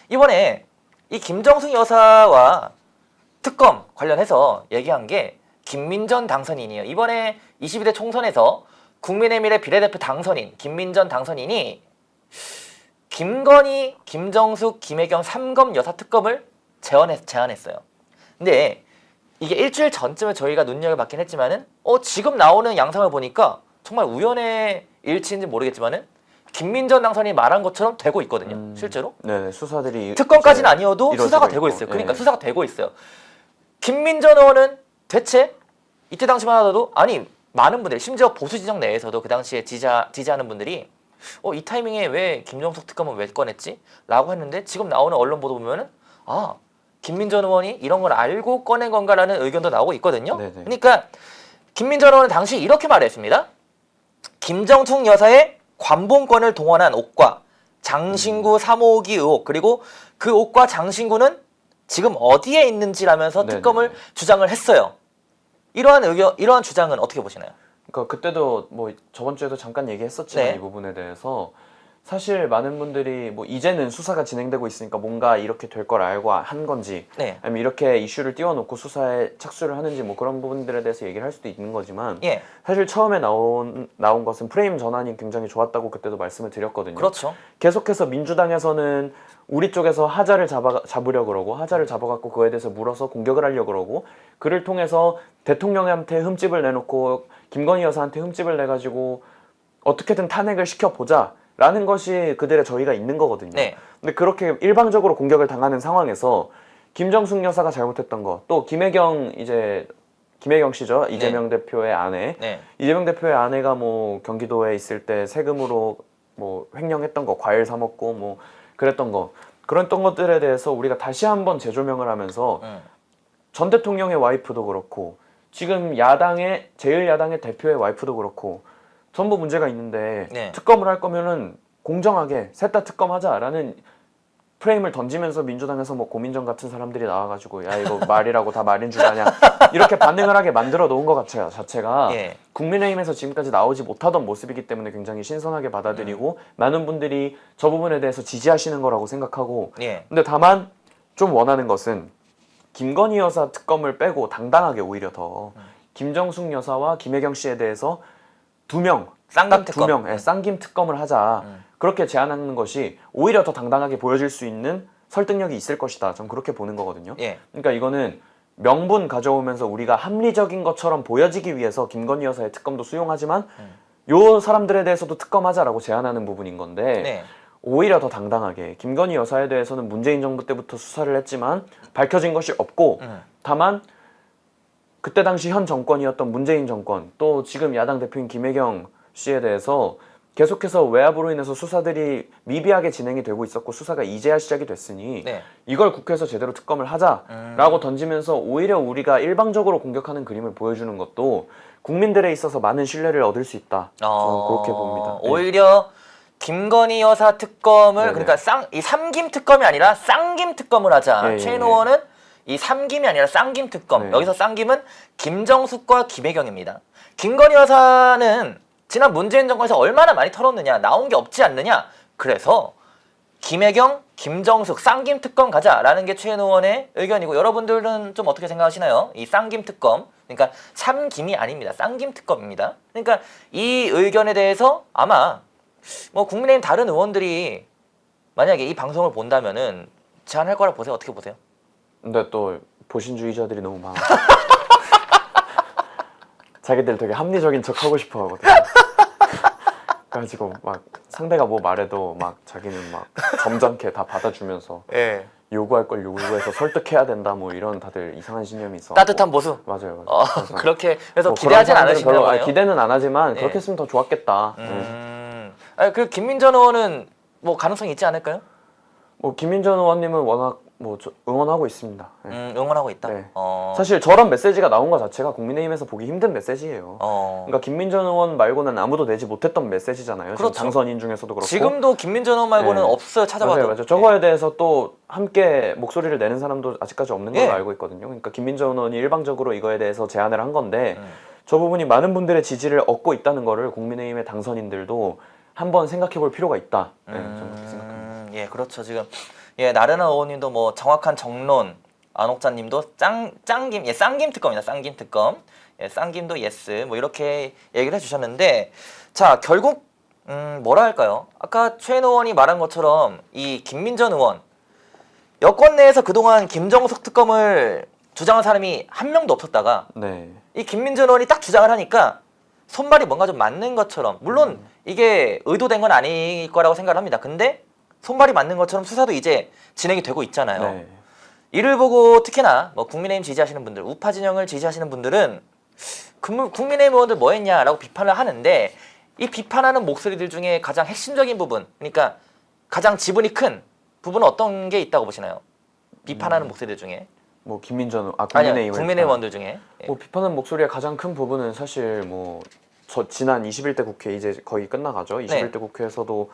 이번에 이 김정숙 여사와 특검 관련해서 얘기한 게 김민전 당선인이에요. 이번에 22대 총선에서 국민의힘의 비례대표 당선인 김민전 당선인이 김건희, 김정숙, 김혜경 3검 여사 특검을 제안했어요. 근데 이게 일주일 전쯤에 저희가 눈여겨봤긴 했지만은 지금 나오는 양상을 보니까 정말 우연의 일치인지 모르겠지만은 김민전 당선인이 말한 것처럼 되고 있거든요. 실제로. 네, 수사들이 특검까지는 아니어도 수사가 되고 있어요. 그러니까 수사가 되고 있어요. 김민전 의원은 대체 이때 당시만 하더라도 아니 많은 분들 심지어 보수 진영 내에서도 그 당시에 지지하는 분들이 이 타이밍에 왜 김정숙 특검은 왜 꺼냈지? 라고 했는데 지금 나오는 언론 보도 보면은 김민전 의원이 이런 걸 알고 꺼낸 건가라는 의견도 나오고 있거든요. 네네. 그러니까 김민전 의원은 당시 이렇게 말했습니다. 김정숙 여사의 관봉권을 동원한 옥과 장신구 3호기 의혹 그리고 그 옥과 장신구는 지금 어디에 있는지라면서 네네. 특검을 주장을 했어요. 이러한 주장은 어떻게 보시나요? 그러니까 그때도 뭐 저번 주에도 잠깐 얘기했었지만 네. 이 부분에 대해서 사실 많은 분들이 뭐 이제는 수사가 진행되고 있으니까 뭔가 이렇게 될 걸 알고 한 건지 네. 아니면 이렇게 이슈를 띄워놓고 수사에 착수를 하는지 뭐 그런 부분들에 대해서 얘기를 할 수도 있는 거지만 예. 사실 처음에 나온 것은 프레임 전환이 굉장히 좋았다고 그때도 말씀을 드렸거든요. 그렇죠. 계속해서 민주당에서는 우리 쪽에서 하자를 잡으려고 그러고 하자를 잡아갖고 그거에 대해서 물어서 공격을 하려고 그러고 그를 통해서 대통령한테 흠집을 내놓고 김건희 여사한테 흠집을 내가지고 어떻게든 탄핵을 시켜보자 라는 것이 그들의 저희가 있는 거거든요. 네. 근데 그렇게 일방적으로 공격을 당하는 상황에서 김정숙 여사가 잘못했던 거 또 김혜경 씨죠. 이재명 대표의 아내. 네. 이재명 대표의 아내가 뭐 경기도에 있을 때 세금으로 뭐 횡령했던 거, 과일 사 먹고 뭐 그랬던 거, 그런 것들에 대해서 우리가 다시 한번 재조명을 하면서 전 대통령의 와이프도 그렇고 지금 제1야당의 대표의 와이프도 그렇고 전부 문제가 있는데 네. 특검을 할 거면은 공정하게 셋 다 특검하자라는 프레임을 던지면서 민주당에서 뭐 고민정 같은 사람들이 나와가지고 야 이거 말이라고 다 말인 줄 아냐 이렇게 반응을 하게 만들어 놓은 것 자체가 예. 국민의힘에서 지금까지 나오지 못하던 모습이기 때문에 굉장히 신선하게 받아들이고 많은 분들이 저 부분에 대해서 지지하시는 거라고 생각하고 예. 근데 다만 좀 원하는 것은 김건희 여사 특검을 빼고 당당하게 오히려 더 김정숙 여사와 김혜경 씨에 대해서 쌍김 특검. 쌍김 특검을 하자. 그렇게 제안하는 것이 오히려 더 당당하게 보여질 수 있는 설득력이 있을 것이다. 전 그렇게 보는 거거든요. 예. 그러니까 이거는 명분 가져오면서 우리가 합리적인 것처럼 보여지기 위해서 김건희 여사의 특검도 수용하지만 요 사람들에 대해서도 특검하자라고 제안하는 부분인 건데 네. 오히려 더 당당하게 김건희 여사에 대해서는 문재인 정부 때부터 수사를 했지만 밝혀진 것이 없고 다만 그때 당시 현 정권이었던 문재인 정권 또 지금 야당 대표인 김혜경 씨에 대해서 계속해서 외압으로 인해서 수사들이 미비하게 진행이 되고 있었고 수사가 이제야 시작이 됐으니 네. 이걸 국회에서 제대로 특검을 하자라고 던지면서 오히려 우리가 일방적으로 공격하는 그림을 보여주는 것도 국민들에 있어서 많은 신뢰를 얻을 수 있다. 저는 그렇게 봅니다. 네. 오히려 김건희 여사 특검을 네네. 그러니까 이 삼김 특검이 아니라 쌍김 특검을 하자. 예, 최인 예. 의원은 이 삼김이 아니라 쌍김 특검. 네. 여기서 쌍김은 김정숙과 김혜경입니다. 김건희 여사는 지난 문재인 정권에서 얼마나 많이 털었느냐, 나온 게 없지 않느냐. 그래서 김혜경, 김정숙 쌍김 특검 가자라는 게 최인 의원의 의견이고 여러분들은 좀 어떻게 생각하시나요? 이 쌍김 특검. 그러니까 삼김이 아닙니다. 쌍김 특검입니다. 그러니까 이 의견에 대해서 아마 뭐 국민의힘 다른 의원들이 만약에 이 방송을 본다면은 제안할 거라 보세요. 어떻게 보세요? 근데 또 보신주의자들이 너무 많아. 자기들 되게 합리적인 척 하고 싶어 하거든. 그래가지고 막 상대가 뭐 말해도 막 자기는 막 점잖게 다 받아주면서 예. 요구할 걸 요구해서 설득해야 된다 뭐 이런 다들 이상한 신념이 있어. 따뜻한 보수. 맞아요. 그래서 그렇게 해서 뭐 기대하진 그런 사람들은 않으시나 별로, 보네요. 기대는 안 하지만 예. 그렇게 했으면 더 좋았겠다. 그 김민전 의원은 뭐 가능성이 있지 않을까요? 뭐 김민전 의원님은 워낙 뭐 응원하고 있습니다. 예. 응원하고 있다. 네. 사실 저런 메시지가 나온 것 자체가 국민의힘에서 보기 힘든 메시지예요. 그러니까 김민전 의원 말고는 아무도 내지 못했던 메시지잖아요. 그렇죠. 지금 당선인 중에서도 그렇고. 지금도 김민전 의원 말고는 네. 없어요. 찾아봐도. 맞아요. 저거에 대해서 또 함께 목소리를 내는 사람도 아직까지 없는 걸로 예. 알고 있거든요. 그러니까 김민전 의원이 일방적으로 이거에 대해서 제안을 한 건데 저 부분이 많은 분들의 지지를 얻고 있다는 거를 국민의힘의 당선인들도 한번 생각해 볼 필요가 있다. 네, 저는 그렇게 생각합니다. 예, 그렇죠. 지금 예, 나른한 의원님도 뭐 정확한 정론, 안옥자님도 짱김, 예, 쌍김 특검이다, 쌍김 특검. 예, 쌍김도 예스, 뭐 이렇게 얘기를 해주셨는데, 자, 결국 뭐라 할까요? 아까 최인호 의원이 말한 것처럼 이 김민전 의원, 여권 내에서 그동안 김정숙 특검을 주장한 사람이 한 명도 없었다가 네. 이 김민전 의원이 딱 주장을 하니까 손발이 뭔가 좀 맞는 것처럼, 물론 이게 의도된 건 아닐 거라고 생각을 합니다. 근데 손발이 맞는 것처럼 수사도 이제 진행이 되고 있잖아요. 네. 이를 보고 특히나 뭐 국민의힘 지지하시는 분들, 우파 진영을 지지하시는 분들은 국민의힘 의원들 뭐 했냐라고 비판을 하는데, 이 비판하는 목소리들 중에 가장 핵심적인 부분, 그러니까 가장 지분이 큰 부분은 어떤 게 있다고 보시나요? 비판하는 목소리들 중에. 뭐 김민전 아니요, 국민의힘 국민의힘 의원들 중에. 예. 뭐 비판하는 목소리의 가장 큰 부분은 사실 뭐 지난 21대 국회 이제 거의 끝나가죠. 21대 국회에서도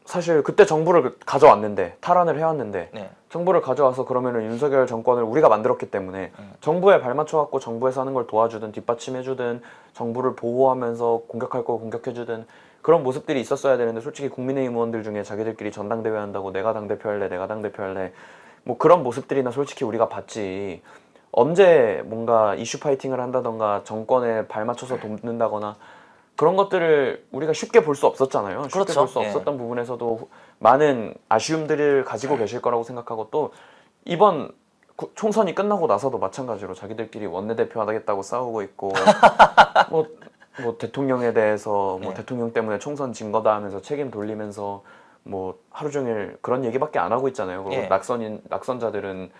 사실 그때 정부를 가져왔는데, 탈환을 해왔는데 네. 정부를 가져와서 그러면은 윤석열 정권을 우리가 만들었기 때문에 정부에 발맞춰갖고 정부에서 하는 걸 도와주든 뒷받침해주든 정부를 보호하면서 공격할 거 공격해주든 그런 모습들이 있었어야 되는데, 솔직히 국민의힘 의원들 중에 자기들끼리 전당대회 한다고 내가 당대표 할래 내가 당대표 할래 뭐 그런 모습들이나 솔직히 우리가 봤지, 언제 뭔가 이슈 파이팅을 한다던가 정권에 발맞춰서 돕는다거나 그런 것들을 우리가 쉽게 볼 수 없었잖아요. 쉽게 그렇죠. 볼 수 없었던 부분에서도 많은 아쉬움들을 가지고 계실 거라고 생각하고, 또 이번 총선이 끝나고 나서도 마찬가지로 자기들끼리 원내대표 하겠다고 싸우고 있고 뭐 대통령에 대해서 뭐 네. 대통령 때문에 총선 진 거다 하면서 책임 돌리면서 뭐 하루 종일 그런 얘기밖에 안 하고 있잖아요. 그리고 예. 낙선자들은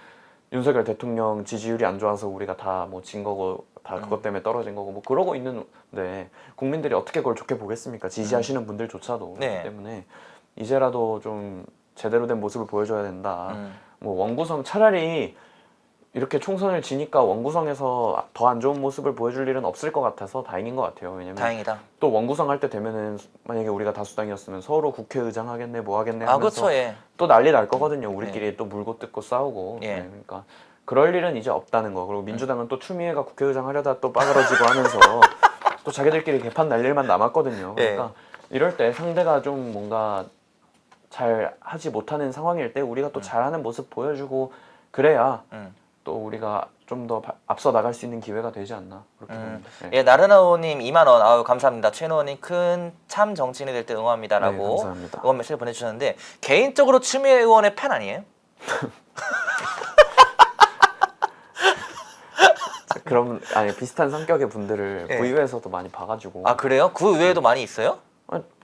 윤석열 대통령 지지율이 안 좋아서 우리가 다 뭐 진 거고 다 그것 때문에 떨어진 거고 뭐 그러고 있는데 국민들이 어떻게 그걸 좋게 보겠습니까? 지지하시는 분들조차도. 네. 그렇기 때문에 이제라도 좀 제대로 된 모습을 보여줘야 된다. 뭐 원구성 차라리 이렇게 총선을 지니까 원구성에서 더 안 좋은 모습을 보여줄 일은 없을 것 같아서 다행인 것 같아요. 왜냐면 다행이다. 또 원구성 할 때 되면은 만약에 우리가 다수당이었으면 서로 국회의장 하겠네 뭐 하겠네 아, 하면서 그렇죠. 예. 또 난리 날 거거든요. 우리끼리 또 물고 뜯고 싸우고. 예. 네, 그러니까 그럴 일은 이제 없다는 거. 그리고 민주당은 또 추미애가 국회의장 하려다 또 빠그러지고 하면서 또 자기들끼리 개판 날 일만 남았거든요. 그러니까 이럴 때 상대가 좀 뭔가 잘 하지 못하는 상황일 때 우리가 또 잘하는 모습 보여주고 그래야 또 우리가 좀 더 앞서 나갈 수 있는 기회가 되지 않나 그렇게 봅니다. 네. 예, 나른아 의원님 2만 원, 아유 감사합니다. 최인호 의원님 큰 참 정치인이 될 때 응원합니다라고 네, 감사합니다. 응원 메시지 보내주셨는데, 개인적으로 추미애 의원의 팬 아니에요? 그럼 아니 비슷한 성격의 분들을 네. 구의회에서도 많이 봐가지고. 아, 그래요? 그 외에도 많이 있어요?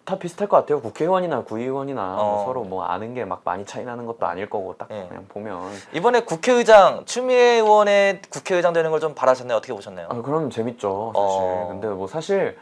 다 비슷할 것 같아요. 국회의원이나 구의원이나 뭐 어. 서로 뭐 아는 게 막 많이 차이 나는 것도 아닐 거고 딱 네. 그냥 보면. 이번에 국회의장, 추미애 의원의 국회의장 되는 걸 좀 바라셨나요? 어떻게 보셨나요? 아 그럼 재밌죠 사실. 어. 근데 뭐 사실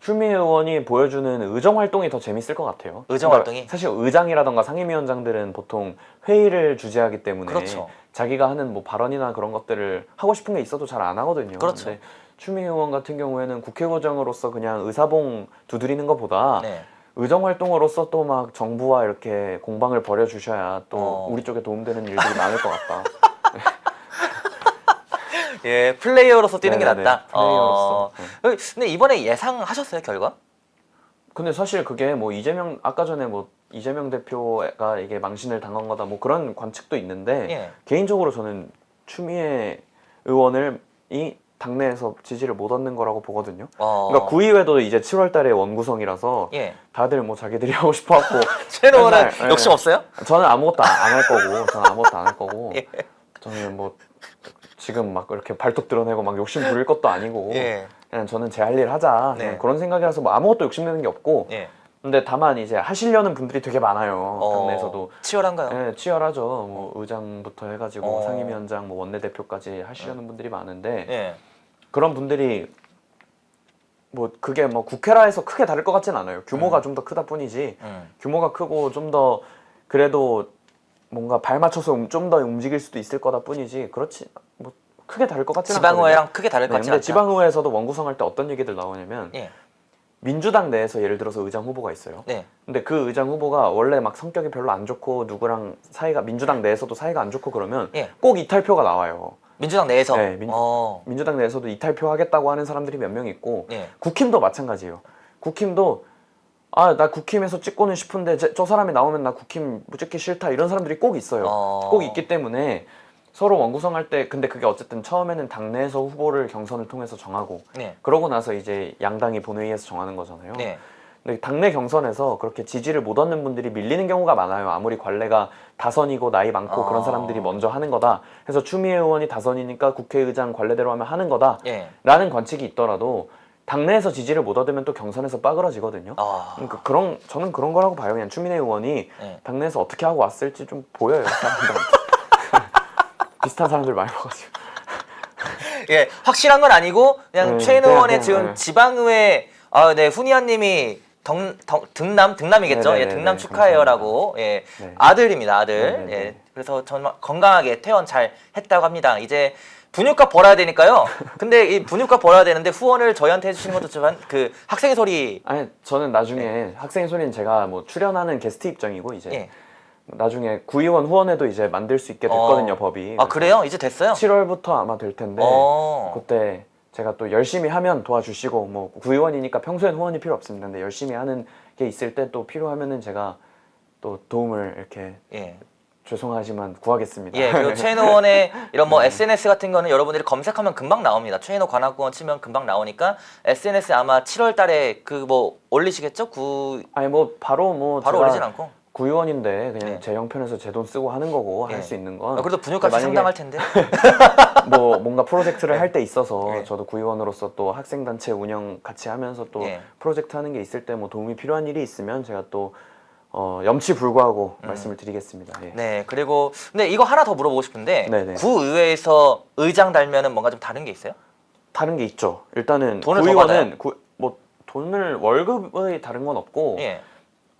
추미애 의원이 보여주는 의정 활동이 더 재밌을 것 같아요. 의정 그러니까 활동이? 사실 의장이라던가 상임위원장들은 보통 회의를 주재하기 때문에 그렇죠. 자기가 하는 뭐 발언이나 그런 것들을 하고 싶은 게 있어도 잘 안 하거든요. 그렇죠. 근데 추미애 의원 같은 경우에는 국회의장으로서 그냥 의사봉 두드리는 것보다 네. 의정 활동으로서 또 막 정부와 이렇게 공방을 벌여 주셔야 또 우리 쪽에 도움되는 일들이 많을 것 같다. 예, 플레이어로서 뛰는 게 네네네, 낫다. 플레이어로서. 근데 이번에 예상하셨어요, 결과? 근데 사실 그게 뭐 이재명 아까 전에 뭐 이재명 대표가 이게 망신을 당한 거다 뭐 그런 관측도 있는데 예. 개인적으로 저는 추미애 의원을 이 당내에서 지지를 못 얻는 거라고 보거든요. 그러니까 구의회도 이제 7월달에 원구성이라서 예. 다들 뭐 자기들이 하고 싶어갖고 최인호 의원은 맨날, 예. 욕심 없어요? 저는 아무것도 안 할 거고 저는 아무것도 안 할 거고 예. 저는 뭐 지금 막 이렇게 발톱 드러내고 막 욕심 부릴 것도 아니고 예. 그냥 저는 제 할 일 하자 네. 그런 생각이라서 뭐 아무것도 욕심내는 게 없고 예. 근데 다만 이제 하시려는 분들이 되게 많아요. 당내에서도. 치열한가요? 네, 치열하죠. 뭐 의장부터 해가지고 어. 상임위원장, 뭐 원내대표까지 하시려는 분들이 많은데 예. 그런 분들이 뭐 그게 뭐 국회라 해서 크게 다를 것 같진 않아요. 규모가 좀 더 크다 뿐이지. 규모가 크고 좀 더 그래도 뭔가 발 맞춰서 좀 더 움직일 수도 있을 거다 뿐이지. 그렇지 뭐 크게 다를 것 같진 않거든요. 지방의회랑 크게 다를 것 같지 근데 않다. 지방의회에서도 원구성할 때 어떤 얘기들 나오냐면 예. 민주당 내에서 예를 들어서 의장 후보가 있어요. 네. 근데 그 의장 후보가 원래 막 성격이 별로 안 좋고 누구랑 사이가 민주당 내에서도 사이가 안 좋고 그러면 예. 꼭 이탈표가 나와요. 민주당 내에서. 네, 민주당 내에서도 이탈표 하겠다고 하는 사람들이 몇 명 있고 예. 국힘도 마찬가지예요. 국힘도 아, 나 국힘에서 찍고는 싶은데 저 사람이 나오면 나 국힘 찍기 싫다 이런 사람들이 꼭 있어요. 꼭 있기 때문에 서로 원구성할 때 근데 그게 어쨌든 처음에는 당내에서 후보를 경선을 통해서 정하고 네. 그러고 나서 이제 양당이 본회의에서 정하는 거잖아요. 네. 근데 당내 경선에서 그렇게 지지를 못 얻는 분들이 밀리는 경우가 많아요. 아무리 관례가 다선이고 나이 많고 그런 사람들이 먼저 하는 거다. 그래서 추미애 의원이 다선이니까 국회의장 관례대로 하면 하는 거다. 예. 라는 관측이 있더라도 당내에서 지지를 못 얻으면 또 경선에서 빠그러지거든요. 그러니까 저는 그런 거라고 봐요. 그냥 추미애 의원이 네. 당내에서 어떻게 하고 왔을지 좀 보여요. 사람들한테. 비슷한 사람들 많이 봐가지고. 예, 확실한 건 아니고 그냥 최인 의원의 지금 네. 지방의회 네, 훈이한님이 등남이겠죠. 네네네네, 예, 등남 축하해요라고. 예, 네. 아들입니다, 아들. 네네네. 예, 그래서 정말 건강하게 퇴원 잘 했다고 합니다. 이제 분유값 벌어야 되니까요. 근데 이 분유값 벌어야 되는데 후원을 저희한테 해주시는 것도 좋지만 그 학생의 소리. 아니 저는 나중에 학생의 소리는 제가 뭐 출연하는 게스트 입장이고 이제 예. 나중에 구의원 후원회도 이제 만들 수 있게 됐거든요 법이. 아 그래요? 이제 됐어요? 7월부터 아마 될 텐데 그때 제가 또 열심히 하면 도와주시고 뭐 구의원이니까 평소엔 후원이 필요 없습니다. 근데 열심히 하는 게 있을 때 또 필요하면은 제가 또 도움을 이렇게 예. 죄송하지만 구하겠습니다. 예, 그리고 최인호 의원의 이런 뭐 SNS 같은 거는 여러분들이 검색하면 금방 나옵니다. 최인호 관악구원 치면 금방 나오니까 SNS에 아마 7월 달에 그 뭐 올리시겠죠? 아니 뭐 바로 바로 올리진 않고. 구의원인데 그냥 네. 제 형편에서 제 돈 쓰고 하는 거고 네. 할 수 있는 건 그래도 분유값이 만약에 상당할 텐데. 뭐 뭔가 프로젝트를 할 때 있어서 네. 저도 구의원으로서 또 학생단체 운영 같이 하면서 또 네. 프로젝트 하는 게 있을 때 뭐 도움이 필요한 일이 있으면 제가 또 염치불구하고 말씀을 드리겠습니다. 예. 네, 그리고 근데 이거 하나 더 물어보고 싶은데 네네. 구의회에서 의장 달면은 뭔가 좀 다른 게 있어요? 다른 게 있죠. 일단은 돈을 더 받아요? 구의원은 뭐 돈을 월급의 다른 건 없고 예.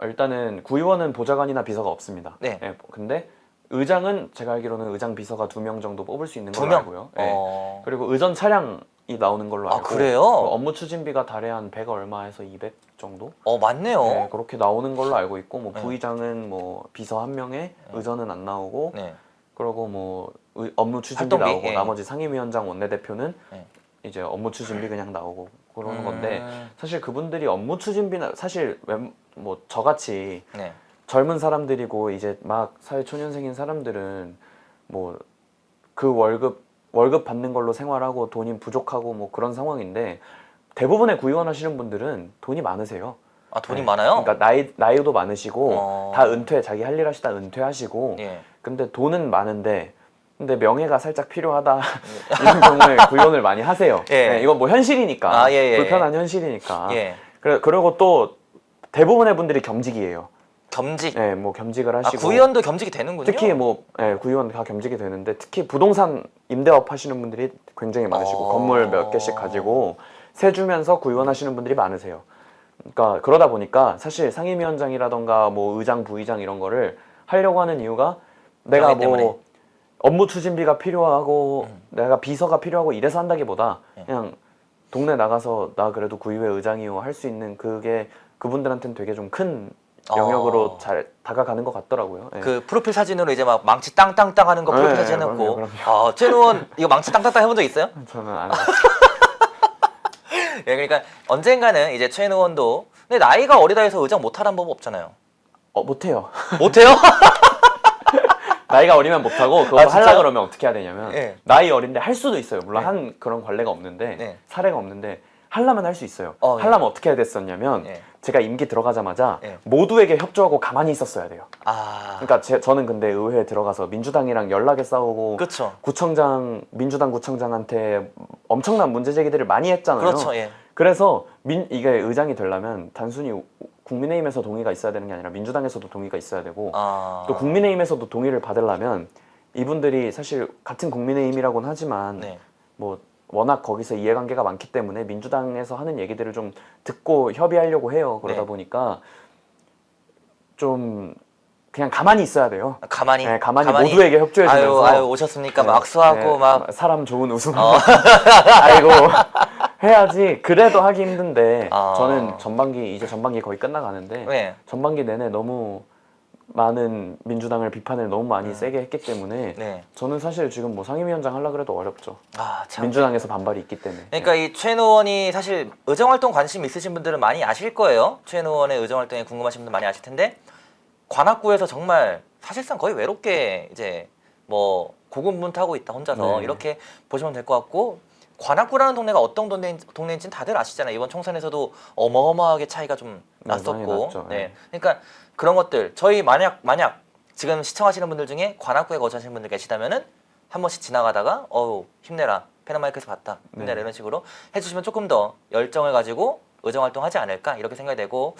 일단은 구의원은 보좌관이나 비서가 없습니다. 네. 예, 근데 의장은 제가 알기로는 의장 비서가 2명 정도 뽑을 수 있는 두 걸로 명? 알고요. 예. 그리고 의전 차량이 나오는 걸로 아, 알고 그래요? 업무 추진비가 달에 한 100 얼마에서 200 정도? 맞네요. 네, 그렇게 나오는 걸로 알고 있고 뭐 네. 부의장은 뭐 비서 한 명에 의전은 안 나오고 네. 그리고 뭐 업무 추진비 활동비, 나오고 예. 나머지 상임위원장 원내대표는 네. 이제 업무 추진비 그냥 나오고 그러는 건데 사실 그분들이 업무 추진비나 사실 뭐 저같이 네. 젊은 사람들이고 이제 막 사회 초년생인 사람들은 뭐 그 월급 받는 걸로 생활하고 돈이 부족하고 뭐 그런 상황인데 대부분의 구의원 하시는 분들은 돈이 많으세요. 아, 돈이 네. 많아요? 그러니까 나이도 많으시고 다 자기 할 일 하시다 은퇴하시고 예. 근데 돈은 많은데 근데 명예가 살짝 필요하다 이런 경우에 구의원을 많이 하세요. 예. 네, 이건 뭐 현실이니까 예. 불편한 현실이니까. 예. 그리고 또 대부분의 분들이 겸직이에요. 겸직. 네, 뭐 겸직을 하시고 구의원도 겸직이 되는군요. 특히 뭐 구의원 다 겸직이 되는데 특히 부동산 임대업 하시는 분들이 굉장히 많으시고 건물 몇 개씩 가지고 세 주면서 구의원 하시는 분들이 많으세요. 그러니까 그러다 보니까 사실 상임위원장이라던가 뭐 의장, 부의장 이런 거를 하려고 하는 이유가 내가 명예 뭐 때문에. 업무 추진비가 필요하고 내가 비서가 필요하고 이래서 한다기보다 네. 그냥 동네 나가서 나 그래도 구의회 의장이요 할 수 있는 그게 그분들한테는 되게 좀 큰 영역으로 잘 다가가는 것 같더라고요. 예. 그 프로필 사진으로 이제 막 망치 땅땅땅 하는 거 프로필 네, 사진 해놓고. 그럼요. 최인 의원 이거 망치 땅땅땅 해본 적 있어요? 저는 안 해봤어요. 예, 그러니까 언젠가는 이제 최인 의원도 근데 나이가 어리다 해서 의장 못하라는 법 없잖아요. 못해요. 못해요? 나이가 어리면 못하고 그거 아, 진짜요? 하려 그러면 어떻게 해야 되냐면 예. 나이 어린데 할 수도 있어요. 물론 예. 한 그런 관례가 없는데 예. 사례가 없는데 하려면 할 수 있어요. 예. 하려면 어떻게 해야 됐었냐면 예. 제가 임기 들어가자마자 예. 모두에게 협조하고 가만히 있었어야 돼요. 그러니까 저는 근데 의회에 들어가서 민주당이랑 연락에 싸우고 그렇죠. 민주당 구청장한테 엄청난 문제 제기들을 많이 했잖아요. 그렇죠. 예. 그래서 이게 의장이 되려면 단순히 국민의힘에서 동의가 있어야 되는 게 아니라 민주당에서도 동의가 있어야 되고 또 국민의힘에서도 동의를 받으려면 이분들이 사실 같은 국민의힘이라고는 하지만 네. 뭐 워낙 거기서 이해관계가 많기 때문에 민주당에서 하는 얘기들을 좀 듣고 협의하려고 해요. 그러다 네. 보니까 좀 그냥 가만히 있어야 돼요. 가만히 네, 가만히 모두에게 협조해주면서 아유 오셨습니까? 막 악수하고 막 사람 좋은 웃음 아이고 해야지. 그래도 하기 힘든데 저는 이제 전반기 거의 끝나가는데 네. 전반기 내내 너무 많은 민주당을 비판을 너무 많이 세게 했기 때문에 네. 저는 사실 지금 뭐 상임위원장 하려고 해도 어렵죠. 아, 참. 민주당에서 반발이 있기 때문에. 그러니까 이 최 의원이 사실 의정활동 관심 있으신 분들은 많이 아실 거예요. 최 의원의 의정활동에 궁금하신 분들 많이 아실 텐데 관악구에서 정말 사실상 거의 외롭게 이제 뭐 고군분투하고 있다 혼자서 네. 이렇게 보시면 될 것 같고 관악구라는 동네가 어떤 동네인지는 다들 아시잖아요. 이번 총선에서도 어마어마하게 차이가 좀 많이 났었고, 났죠. 네. 그러니까 그런 것들 저희 만약 지금 시청하시는 분들 중에 관악구에 거주하시는 분들 계시다면은 한 번씩 지나가다가 어우 힘내라 페널마이크에서 봤다 힘내라 네. 이런 식으로 해주시면 조금 더 열정을 가지고 의정활동하지 않을까 이렇게 생각이 되고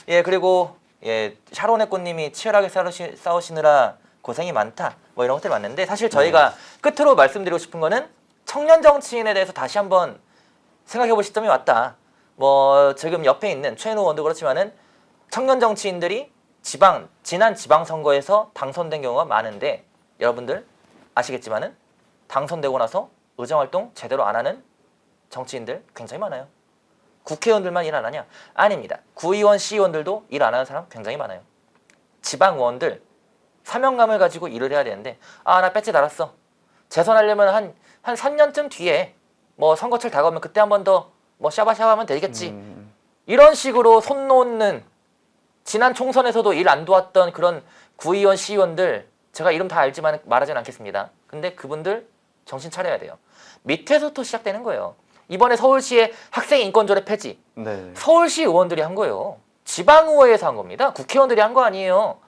예 그리고 예 샤론의 꽃님이 치열하게 싸우시느라 고생이 많다 뭐 이런 것들이 많는데 사실 저희가 끝으로 말씀드리고 싶은 거는 청년 정치인에 대해서 다시 한번 생각해 볼 시점이 왔다. 뭐 지금 옆에 있는 최은호 의원도 그렇지만은 청년 정치인들이 지난 지방선거에서 당선된 경우가 많은데 여러분들 아시겠지만은 당선되고 나서 의정활동 제대로 안 하는 정치인들 굉장히 많아요. 국회의원들만 일 안 하냐? 아닙니다. 구의원, 시의원들도 일 안 하는 사람 굉장히 많아요. 지방의원들 사명감을 가지고 일을 해야 되는데 아 나 배지 달았어. 재선하려면 한 3년쯤 뒤에 뭐 선거철 다가오면 그때 한 번 더 뭐 샤바샤바하면 되겠지. 이런 식으로 손 놓는 지난 총선에서도 일 안 도왔던 그런 구의원, 시의원들 제가 이름 다 알지만 말하진 않겠습니다. 근데 그분들 정신 차려야 돼요. 밑에서부터 시작되는 거예요. 이번에 서울시의 학생 인권조례 폐지. 네. 서울시 의원들이 한 거예요. 지방의회에서 한 겁니다. 국회의원들이 한 거 아니에요.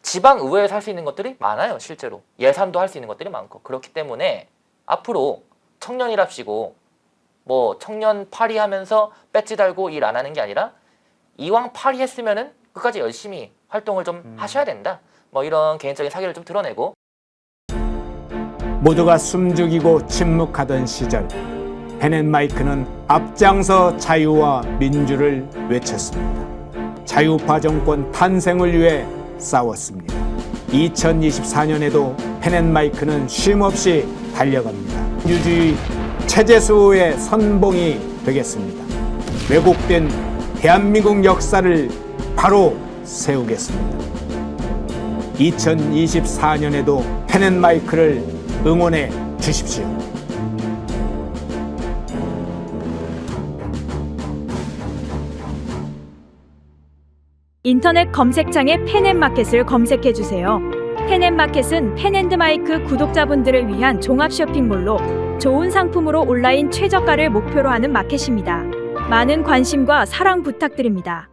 지방의회에서 할 수 있는 것들이 많아요. 실제로. 예산도 할 수 있는 것들이 많고. 그렇기 때문에 앞으로 청년이랍시고 뭐 청년 파리하면서 배지 달고 일 안 하는 게 아니라 이왕 파리했으면은 끝까지 열심히 활동을 좀 하셔야 된다. 뭐 이런 개인적인 사견을 좀 드러내고 모두가 숨죽이고 침묵하던 시절 펜앤마이크는 앞장서 자유와 민주를 외쳤습니다. 자유파 정권 탄생을 위해 싸웠습니다. 2024년에도 펜앤마이크는 쉼없이 달려갑니다. 민주주의 체제수호의 선봉이 되겠습니다. 왜곡된 대한민국 역사를 바로 세우겠습니다. 2024년에도 펜앤마이크를 응원해 주십시오. 인터넷 검색창에 펜앤마켓을 검색해 주세요. 펜앤마켓은 펜앤드마이크 구독자분들을 위한 종합 쇼핑몰로 좋은 상품으로 온라인 최저가를 목표로 하는 마켓입니다. 많은 관심과 사랑 부탁드립니다.